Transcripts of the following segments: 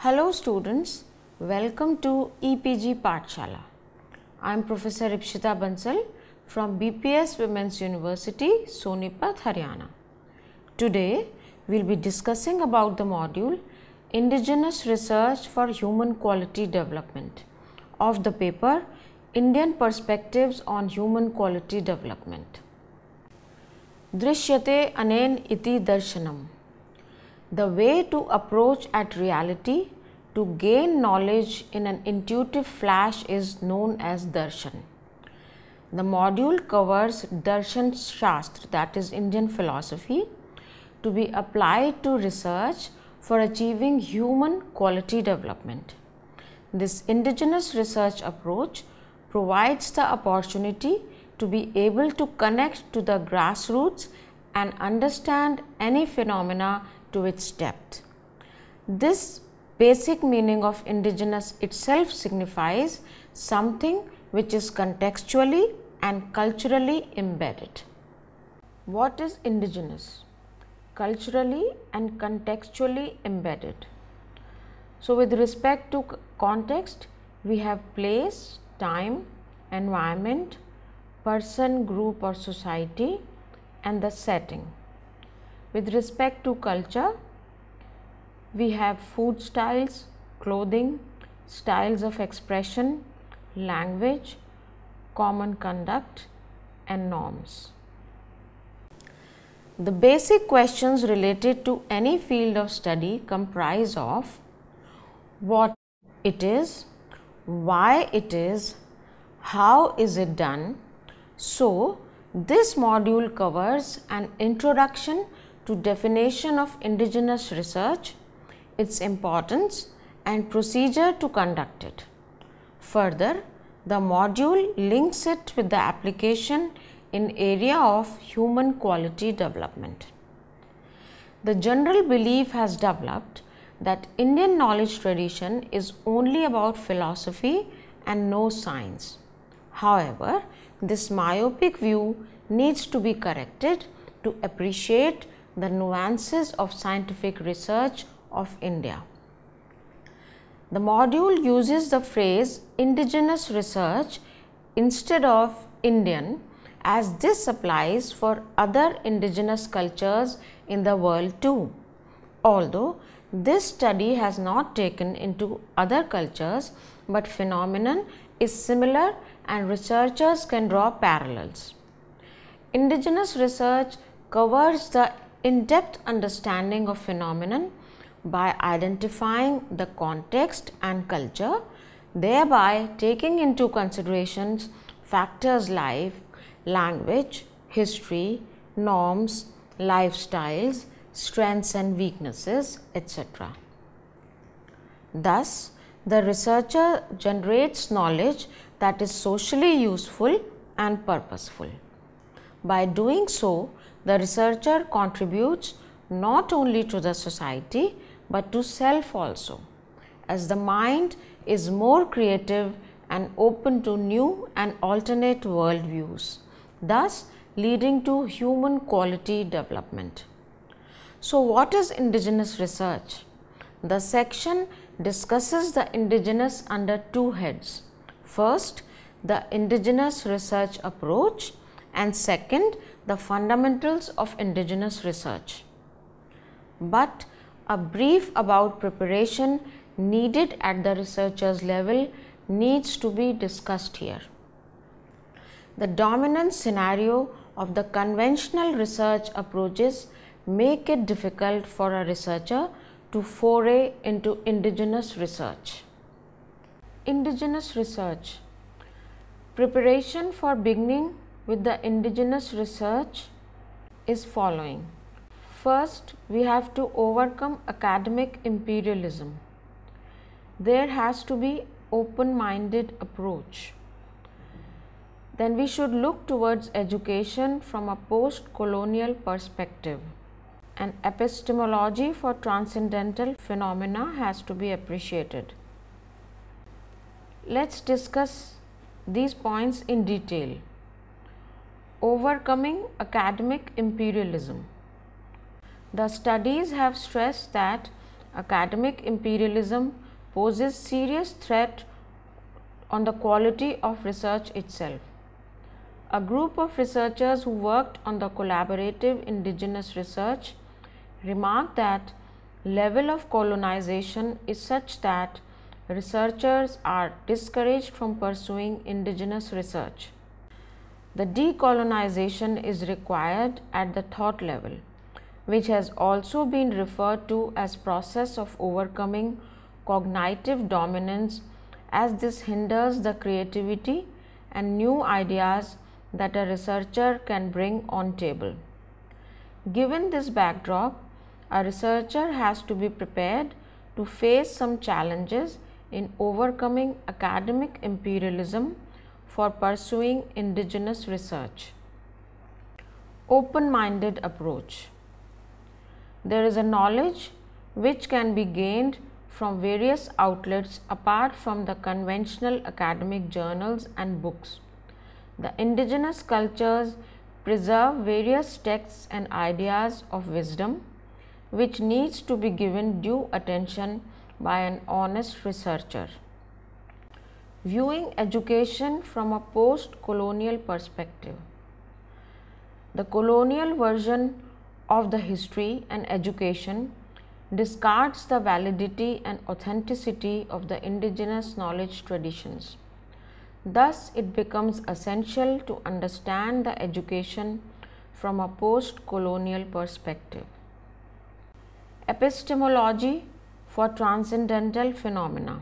Hello students, welcome to EPG Pathshala. I am Professor Ipshita Bansal from BPS Women's University, Sonipat, Haryana. Today we will be discussing about the module Indigenous Research for Human Quality Development of the paper Indian Perspectives on Human Quality Development. Drishyate anen iti darshanam. The way to approach at reality to gain knowledge in an intuitive flash is known as Darshan. The module covers Darshan Shastra, that is Indian philosophy, to be applied to research for achieving human quality development. This indigenous research approach provides the opportunity to be able to connect to the grassroots and understand any phenomena to its depth. This basic meaning of indigenous itself signifies something which is contextually and culturally embedded. What is indigenous? Culturally and contextually embedded. So, with respect to context, we have place, time, environment, person, group or society and the setting. With respect to culture, we have food styles, clothing, styles of expression, language, common conduct and norms. The basic questions related to any field of study comprise of what it is, why it is, how is it done. So, this module covers an introduction to definition of indigenous research, its importance and procedure to conduct it. Further, the module links it with the application in area of human quality development. The general belief has developed that Indian knowledge tradition is only about philosophy and no science. However, this myopic view needs to be corrected to appreciate the nuances of scientific research of India. The module uses the phrase indigenous research instead of Indian, as this applies for other indigenous cultures in the world too. Although this study has not taken into other cultures, but phenomenon is similar and researchers can draw parallels. Indigenous research covers the in-depth understanding of phenomenon by identifying the context and culture, thereby taking into considerations factors like language, history, norms, lifestyles, strengths and weaknesses, etc. Thus, the researcher generates knowledge that is socially useful and purposeful. By doing so, the researcher contributes not only to the society, but to self also, as the mind is more creative and open to new and alternate worldviews, thus leading to human quality development. So, what is indigenous research? The section discusses the indigenous under two heads. First, the indigenous research approach, and second, the fundamentals of indigenous research. But a brief about preparation needed at the researcher's level needs to be discussed here. The dominant scenario of the conventional research approaches make it difficult for a researcher to foray into indigenous research. Indigenous research. Preparation for beginning with the indigenous research is following. First, we have to overcome academic imperialism. There has to be open-minded approach. Then we should look towards education from a post-colonial perspective. An epistemology for transcendental phenomena has to be appreciated. Let's discuss these points in detail. Overcoming academic imperialism. The studies have stressed that academic imperialism poses serious threat on the quality of research itself. A group of researchers who worked on the collaborative indigenous research remarked that level of colonization is such that researchers are discouraged from pursuing indigenous research. The decolonization is required at the thought level, which has also been referred to as process of overcoming cognitive dominance, as this hinders the creativity and new ideas that a researcher can bring on table. Given this backdrop, a researcher has to be prepared to face some challenges in overcoming academic imperialism for pursuing indigenous research. Open-minded approach. There is a knowledge which can be gained from various outlets apart from the conventional academic journals and books. The indigenous cultures preserve various texts and ideas of wisdom which needs to be given due attention by an honest researcher. Viewing education from a post-colonial perspective. The colonial version of the history and education discards the validity and authenticity of the indigenous knowledge traditions. Thus, it becomes essential to understand the education from a post-colonial perspective. Epistemology for transcendental phenomena.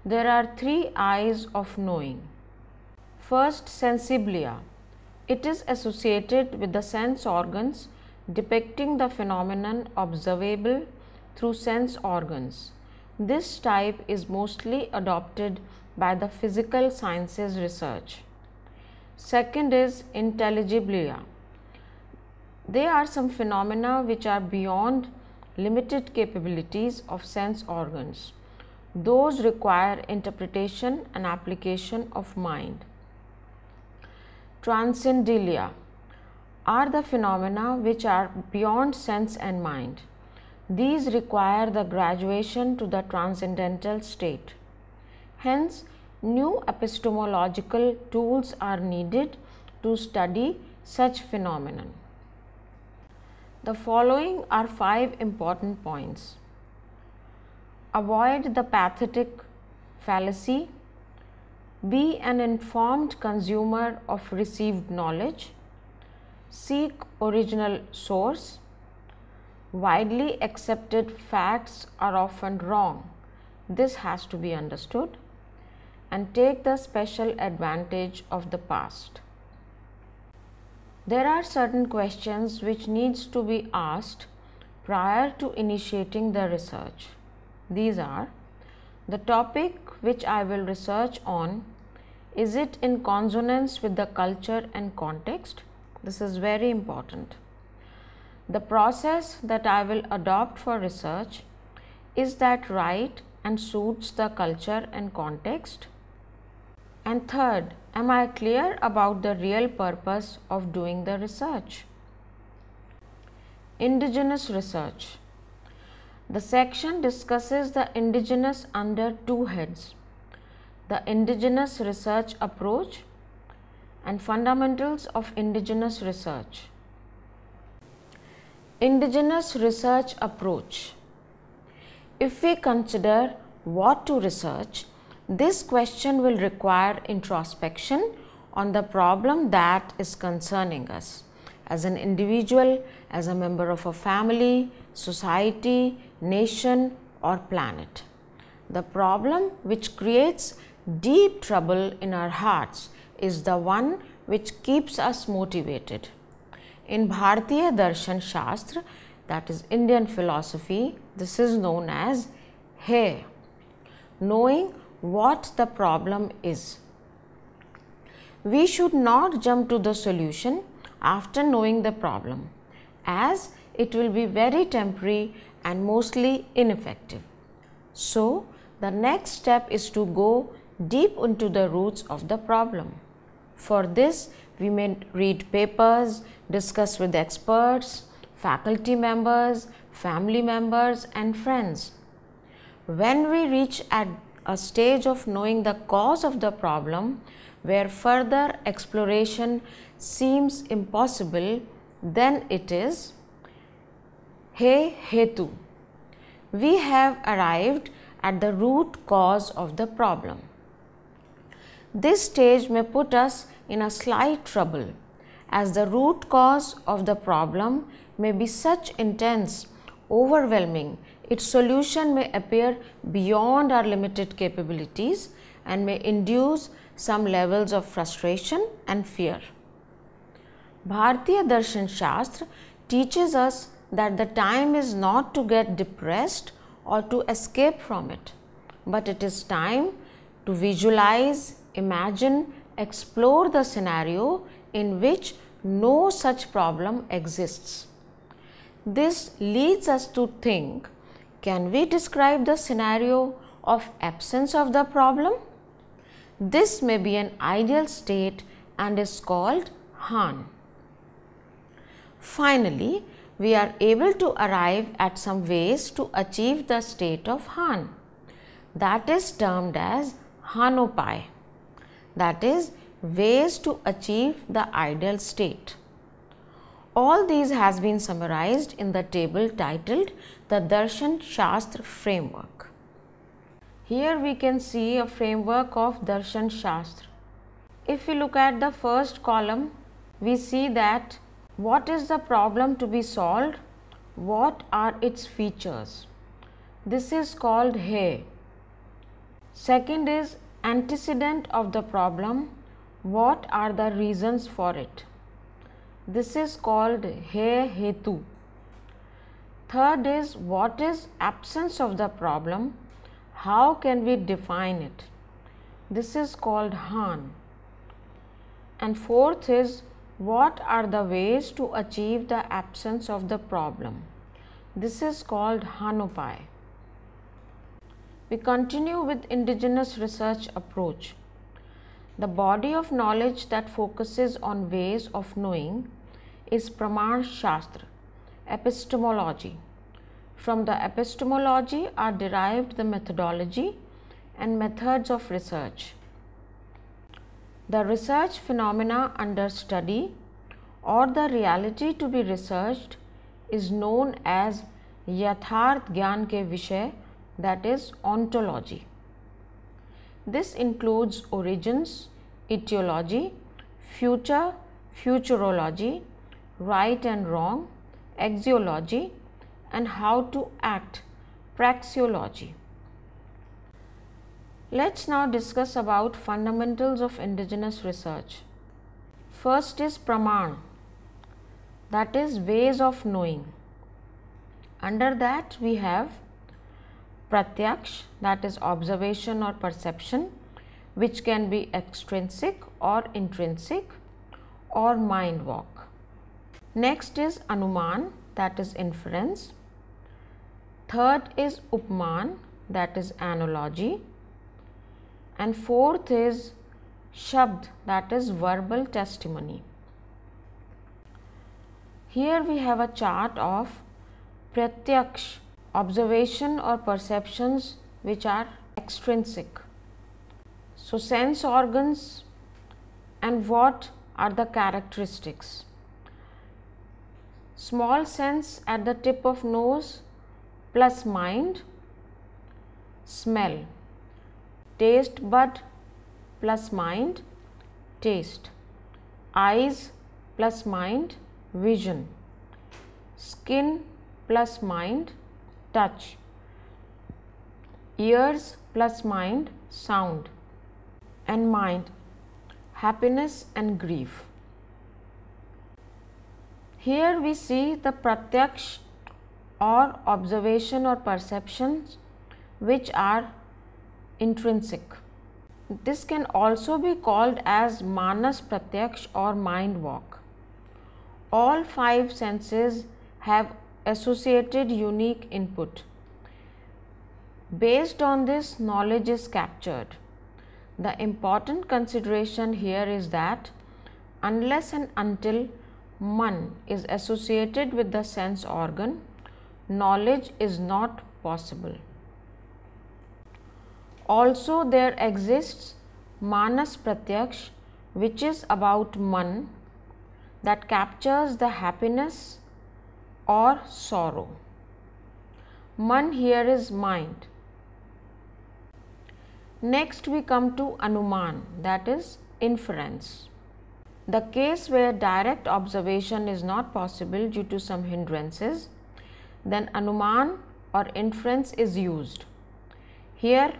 There are three eyes of knowing. First, sensiblia. It is associated with the sense organs, depicting the phenomenon observable through sense organs. This type is mostly adopted by the physical sciences research. Second is intelligiblia. They are some phenomena which are beyond limited capabilities of sense organs. Those require interpretation and application of mind. Transcendental are the phenomena which are beyond sense and mind. These require the graduation to the transcendental state. Hence, new epistemological tools are needed to study such phenomenon. The following are 5 important points. Avoid the pathetic fallacy. Be an informed consumer of received knowledge. Seek original source. Widely accepted facts are often wrong. This has to be understood. And take the special advantage of the past. There are certain questions which needs to be asked prior to initiating the research. These are: the topic which I will research on, is it in consonance with the culture and context? This is very important. The process that I will adopt for research, is that right and suits the culture and context? And third, am I clear about the real purpose of doing the research? Indigenous research. The section discusses the indigenous under 2 heads: the indigenous research approach and fundamentals of indigenous research. Indigenous research approach. If we consider what to research, this question will require introspection on the problem that is concerning us as an individual, as a member of a family, society, nation or planet. The problem which creates deep trouble in our hearts is the one which keeps us motivated. In Bharatiya Darshan Shastra, that is Indian philosophy, this is known as Hey, knowing what the problem is. We should not jump to the solution after knowing the problem, as it will be very temporary and mostly ineffective. So, the next step is to go deep into the roots of the problem. For this, we may read papers, discuss with experts, faculty members, family members and friends. When we reach at a stage of knowing the cause of the problem where further exploration seems impossible, then it is He Hetu. We have arrived at the root cause of the problem. This stage may put us in a slight trouble, as the root cause of the problem may be such intense, overwhelming, its solution may appear beyond our limited capabilities and may induce some levels of frustration and fear. Bharatiya Darshan Shastra teaches us that the time is not to get depressed or to escape from it, but it is time to visualize, imagine, explore the scenario in which no such problem exists. This leads us to think, can we describe the scenario of absence of the problem? This may be an ideal state and is called Han. Finally, we are able to arrive at some ways to achieve the state of Han. That is termed as Hanopai. That is, ways to achieve the ideal state. All these has been summarized in the table titled the Darshan Shastra Framework. Here we can see a framework of Darshan Shastra. If we look at the first column, we see that what is the problem to be solved, what are its features. This is called He. Second is antecedent of the problem, what are the reasons for it. This is called He Hetu. Third is what is absence of the problem, how can we define it. This is called Han. And fourth is what are the ways to achieve the absence of the problem. This is called Hanopai. We continue with indigenous research approach. The body of knowledge that focuses on ways of knowing is Praman Shastra, Epistemology. From the epistemology are derived the methodology and methods of research. The research phenomena under study or the reality to be researched is known as Yatharth Gyan ke Vishay, that is ontology. This includes origins, etiology, future, futurology, right and wrong, axiology, and how to act, praxeology. Let's now discuss about fundamentals of indigenous research. First is Praman, that is ways of knowing. Under that we have Pratyaksh, that is observation or perception, which can be extrinsic or intrinsic or mind walk. Next is Anuman, that is inference. Third is Upman, that is analogy. And fourth is Shabd, that is verbal testimony. Here we have a chart of Pratyaksh, observation or perceptions which are extrinsic. So, sense organs and what are the characteristics? Small sense at the tip of nose plus mind, smell. Taste bud plus mind, taste. Eyes plus mind, vision. Skin plus mind, touch. Ears plus mind, sound. And mind, happiness and grief. Here we see the pratyaksh or observation or perceptions which are intrinsic. This can also be called as manas pratyaksh or mind walk. All five senses have associated unique input. Based on this, knowledge is captured. The important consideration here is that unless and until man is associated with the sense organ, knowledge is not possible. Also, there exists manas pratyaksh, which is about man, that captures the happiness or sorrow. Man here is mind. Next we come to anuman, that is inference. The case where direct observation is not possible due to some hindrances, then anuman or inference is used. Here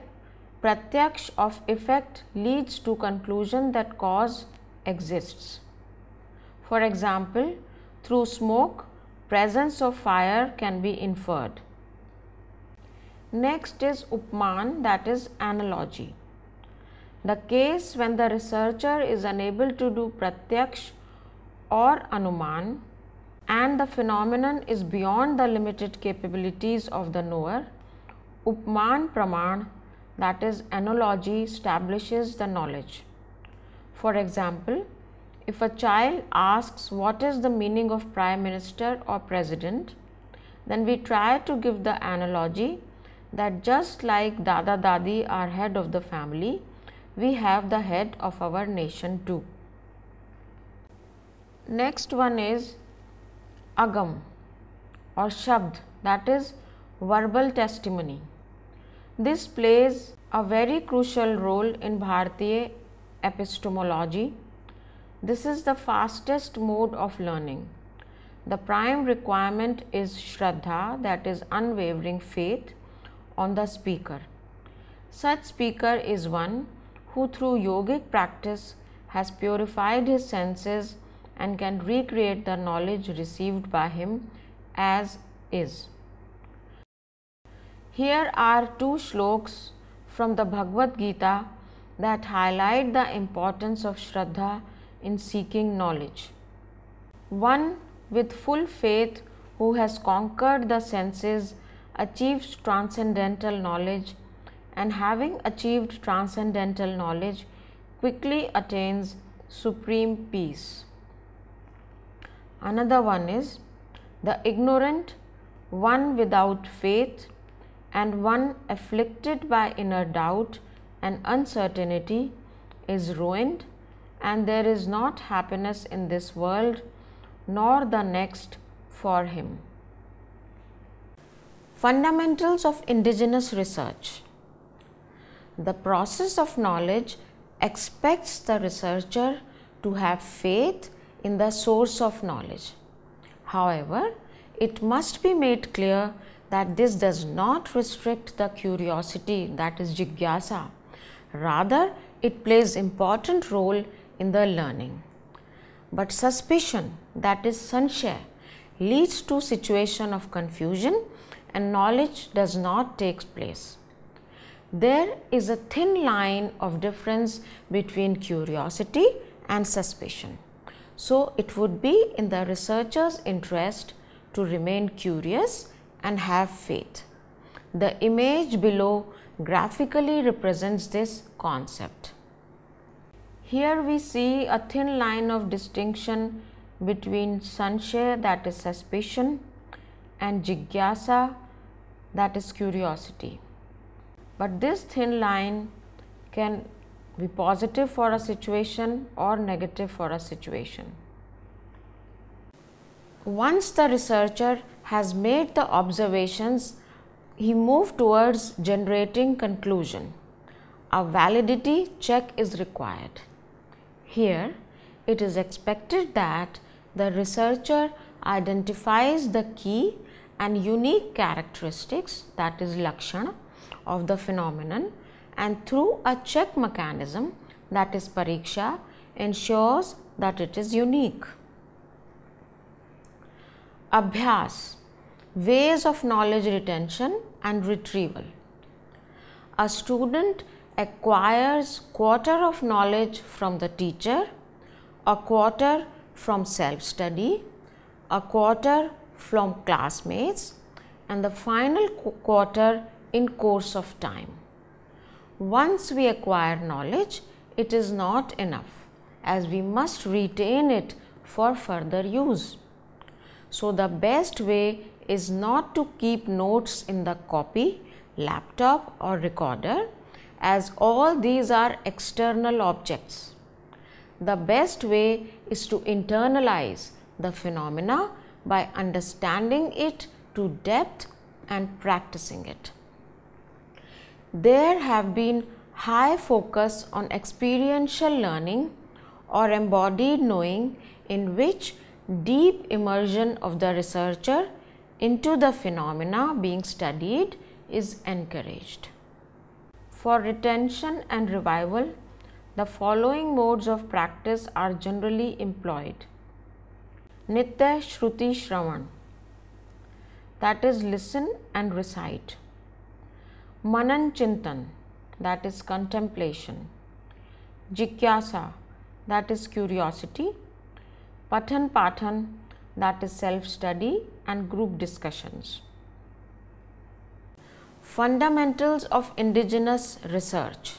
pratyaksh of effect leads to conclusion that cause exists. For example, through smoke, presence of fire can be inferred. Next is upman, that is analogy. The case when the researcher is unable to do pratyaksh or anuman and the phenomenon is beyond the limited capabilities of the knower, upman praman, that is analogy, establishes the knowledge. For example, if a child asks what is the meaning of Prime Minister or President, then we try to give the analogy that just like Dada Dadi are head of the family, we have the head of our nation too. Next one is agam or shabd, that is verbal testimony. This plays a very crucial role in Bharatiya epistemology. This is the fastest mode of learning. The prime requirement is shraddha, that is unwavering faith on the speaker. Such speaker is one who through yogic practice has purified his senses and can recreate the knowledge received by him as is. Here are two shlokas from the Bhagavad Gita that highlight the importance of shraddha in seeking knowledge. One with full faith who has conquered the senses achieves transcendental knowledge, and having achieved transcendental knowledge quickly attains supreme peace. Another one is the ignorant, one without faith, and one afflicted by inner doubt and uncertainty is ruined, and there is not happiness in this world nor the next for him. Fundamentals of indigenous research. The process of knowledge expects the researcher to have faith in the source of knowledge. However, it must be made clear that this does not restrict the curiosity, that is jigyasa. Rather, it plays important role in the learning. But suspicion, that is sanshaya, leads to situation of confusion and knowledge does not take place. There is a thin line of difference between curiosity and suspicion. So, it would be in the researcher's interest to remain curious and have faith. The image below graphically represents this concept. Here we see a thin line of distinction between sanshaya, that is suspicion, and jigyasa, that is curiosity. But this thin line can be positive for a situation or negative for a situation. Once the researcher has made the observations, he moves towards generating conclusion. A validity check is required. Here, it is expected that the researcher identifies the key and unique characteristics, that is lakshana, of the phenomenon, and through a check mechanism, that is pariksha, ensures that it is unique. Abhyas, ways of knowledge retention and retrieval. A student acquires quarter of knowledge from the teacher, a quarter from self-study, a quarter from classmates, and the final quarter in course of time. Once we acquire knowledge, it is not enough, as we must retain it for further use. So the best way is not to keep notes in the copy, laptop or recorder, as all these are external objects. The best way is to internalize the phenomena by understanding it to depth and practicing it. There have been high focus on experiential learning or embodied knowing, in which deep immersion of the researcher into the phenomena being studied is encouraged. For retention and revival, the following modes of practice are generally employed. Nitya Shruti Shravan, that is listen and recite. Manan Chintan, that is contemplation. Jikyasa, that is curiosity. Pathan Pathan, that is self-study and group discussions. Fundamentals of indigenous research.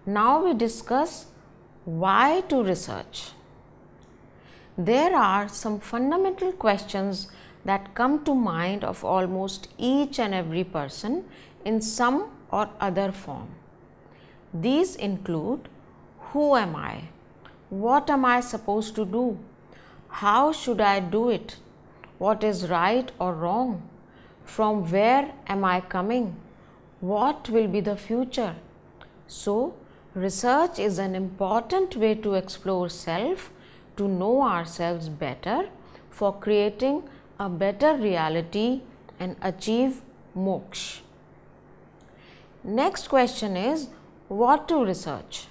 Now we discuss why to research. There are some fundamental questions that come to mind of almost each and every person in some or other form. These include: who am I? What am I supposed to do? How should I do it? What is right or wrong? From where am I coming? What will be the future? So, research is an important way to explore self, to know ourselves better, for creating a better reality and achieve moksha. Next question is, what to research?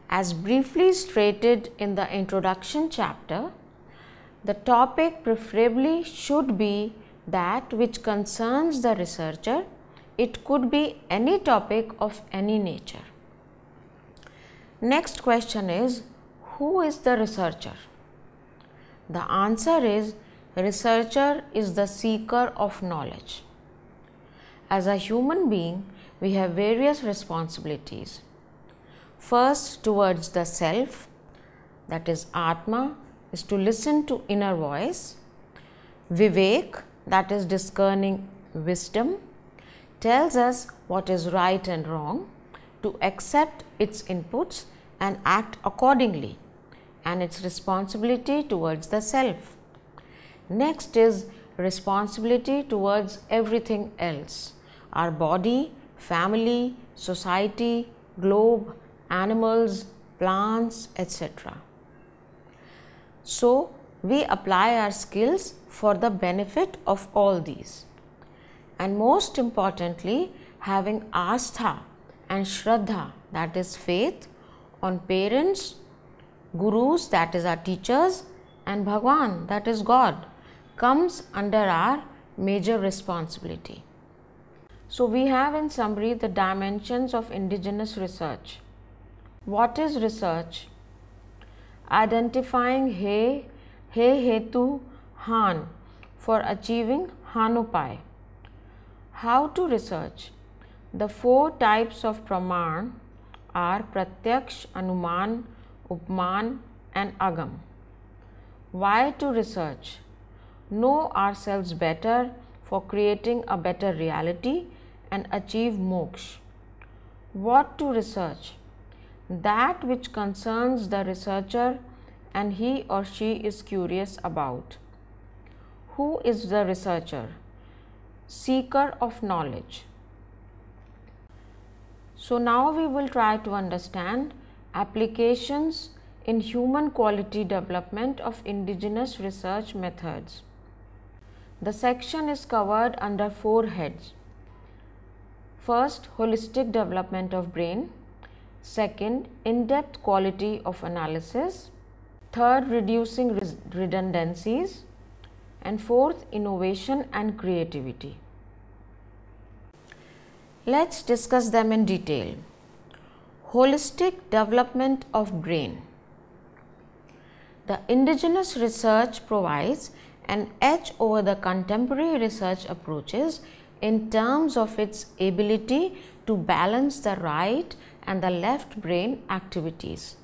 As briefly stated in the introduction chapter, the topic preferably should be that which concerns the researcher. It could be any topic of any nature. Next question is, who is the researcher? The answer is, researcher is the seeker of knowledge. As a human being, we have various responsibilities. First, towards the self, that is Atma, is to listen to inner voice. Vivek, that is discerning wisdom, tells us what is right and wrong, to accept its inputs and act accordingly, and its responsibility towards the self. Next is responsibility towards everything else: our body, family, society, globe, animals, plants, etc. So, we apply our skills for the benefit of all these. And most importantly, having astha and shraddha, that is faith, on parents, gurus, that is our teachers, and Bhagwan, that is God, comes under our major responsibility. So, we have in summary the dimensions of indigenous research. What is research? Identifying he, hetu, han for achieving hanupai. How to research? The four types of praman are pratyaksh, anuman, upman and agam. Why to research? Know ourselves better for creating a better reality and achieve moksha. What to research? That which concerns the researcher and he or she is curious about. Who is the researcher? Seeker of knowledge. So now we will try to understand applications in human quality development of indigenous research methods. The section is covered under 4 heads. First, holistic development of brain. Second, in-depth quality of analysis. Third, reducing redundancies. And fourth, innovation and creativity. Let's discuss them in detail. Holistic development of brain. The indigenous research provides an edge over the contemporary research approaches in terms of its ability to balance the right and the left brain activities.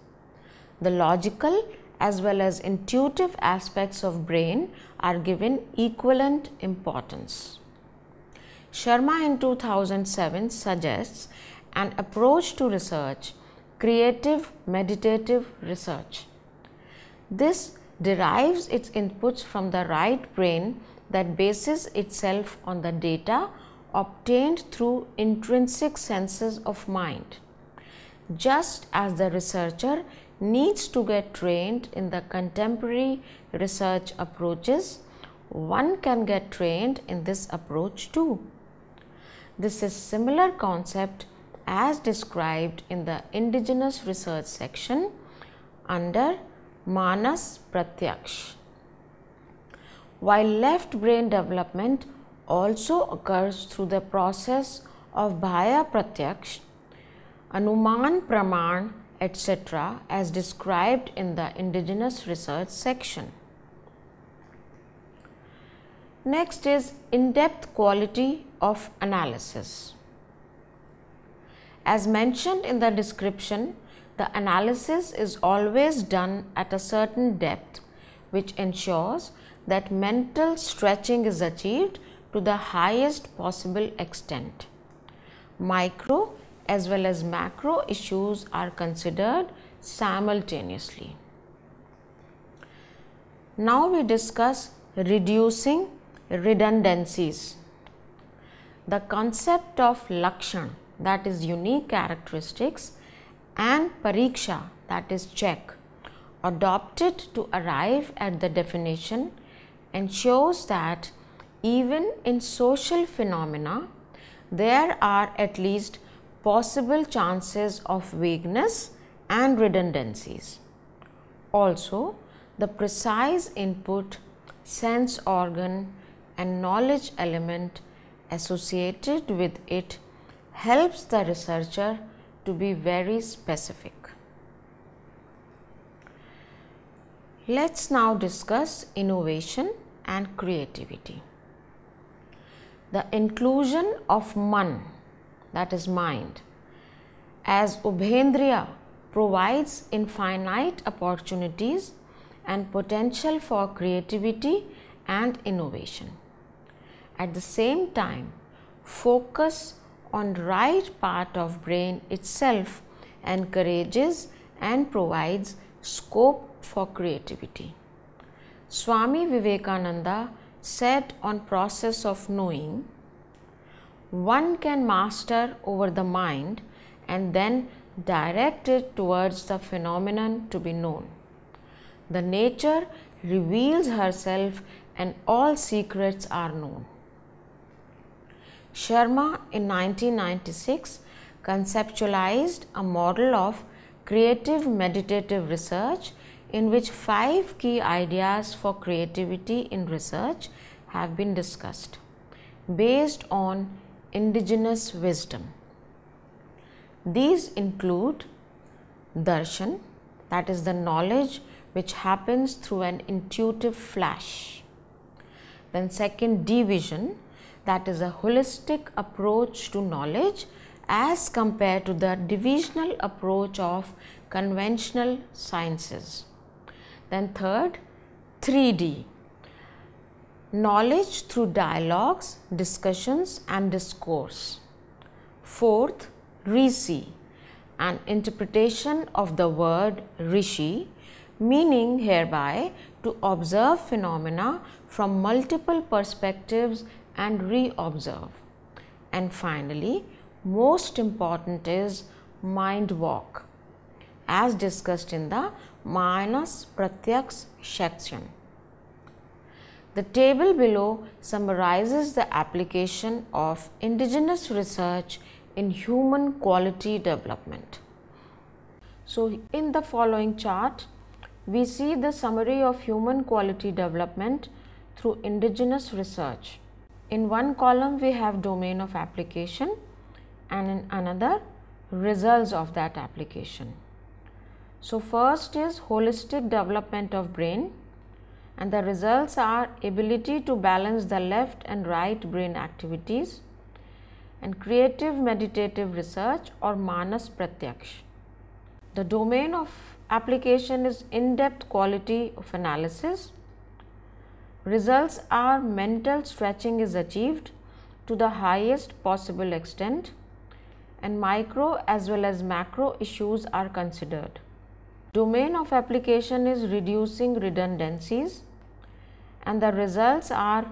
the logical as well as intuitive aspects of brain are given equivalent importance. Sharma in 2007 suggests an approach to research, creative meditative research. This derives its inputs from the right brain that bases itself on the data obtained through intrinsic senses of mind. Just as the researcher needs to get trained in the contemporary research approaches, one can get trained in this approach too. This is similar concept as described in the Indigenous Research section under Manas Pratyaksh. While left brain development also occurs through the process of Bhaya Pratyaksh, Anuman Praman, etc., as described in the Indigenous Research section. Next is in-depth quality of analysis. As mentioned in the description, the analysis is always done at a certain depth, which ensures that mental stretching is achieved to the highest possible extent. Micro as well as macro issues are considered simultaneously. Now we discuss reducing redundancies. The concept of lakshan, that is unique characteristics, and pariksha, that is check, adopted to arrive at the definition ensures that even in social phenomena there are at least possible chances of vagueness and redundancies. Also, the precise input, sense organ and knowledge element associated with it helps the researcher to be very specific. Let's now discuss innovation and creativity. The inclusion of man, that is mind, as Ubhendriya provides infinite opportunities and potential for creativity and innovation. At the same time, focus on right part of brain itself encourages and provides scope for creativity. Swami Vivekananda said on process of knowing, one can master over the mind and then direct it towards the phenomenon to be known. The nature reveals herself and all secrets are known. Sharma in 1996 conceptualized a model of creative meditative research in which 5 key ideas for creativity in research have been discussed based on indigenous wisdom. These include Darshan, that is the knowledge which happens through an intuitive flash. Then second, division, that is a holistic approach to knowledge as compared to the divisional approach of conventional sciences. Then third, 3D, knowledge through dialogues, discussions and discourse. Fourth, Rishi, an interpretation of the word Rishi, meaning hereby to observe phenomena from multiple perspectives and re-observe. And finally, most important is mind walk, as discussed in the Manas Pratyaksh section. The table below summarizes the application of indigenous research in human quality development. So, in the following chart, we see the summary of human quality development through indigenous research. In one column, we have domain of application and in another, results of that application. So, first is holistic development of brain, and the results are ability to balance the left and right brain activities, and creative meditative research or Manas Pratyaksh. The domain of application is in-depth quality of analysis. Results are mental stretching is achieved to the highest possible extent, and micro as well as macro issues are considered. Domain of application is reducing redundancies, and the results are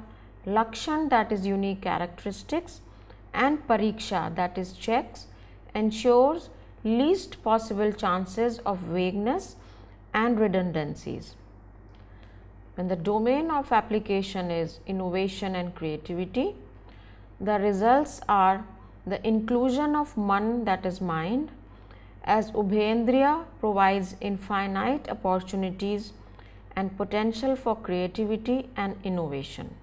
Lakshan, that is unique characteristics, and Pariksha, that is checks, ensures least possible chances of vagueness and redundancies. When the domain of application is innovation and creativity, the results are the inclusion of man, that is mind, as Ubhendriya provides infinite opportunities and potential for creativity and innovation.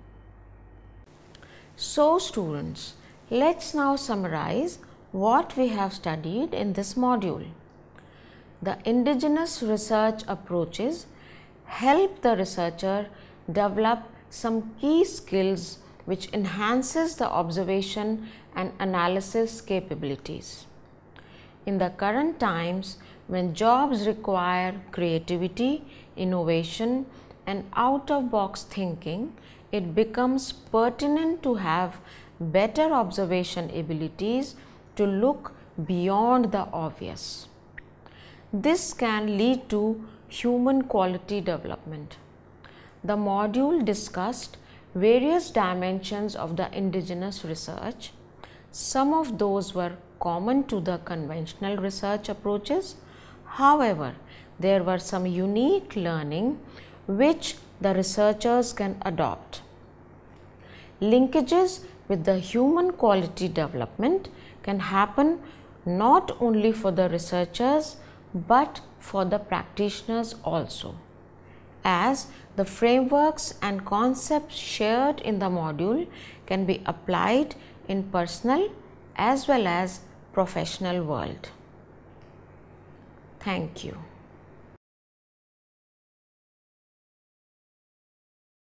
So students, let's now summarize what we have studied in this module. The indigenous research approaches help the researcher develop some key skills which enhances the observation and analysis capabilities. In the current times, when jobs require creativity, innovation and out-of-box thinking, it becomes pertinent to have better observation abilities to look beyond the obvious. This can lead to human quality development. The module discussed various dimensions of the indigenous research. Some of those were common to the conventional research approaches. However, there were some unique learning which the researchers can adopt. Linkages with the human quality development can happen not only for the researchers but for the practitioners also, as the frameworks and concepts shared in the module can be applied in personal as well as professional world. Thank you.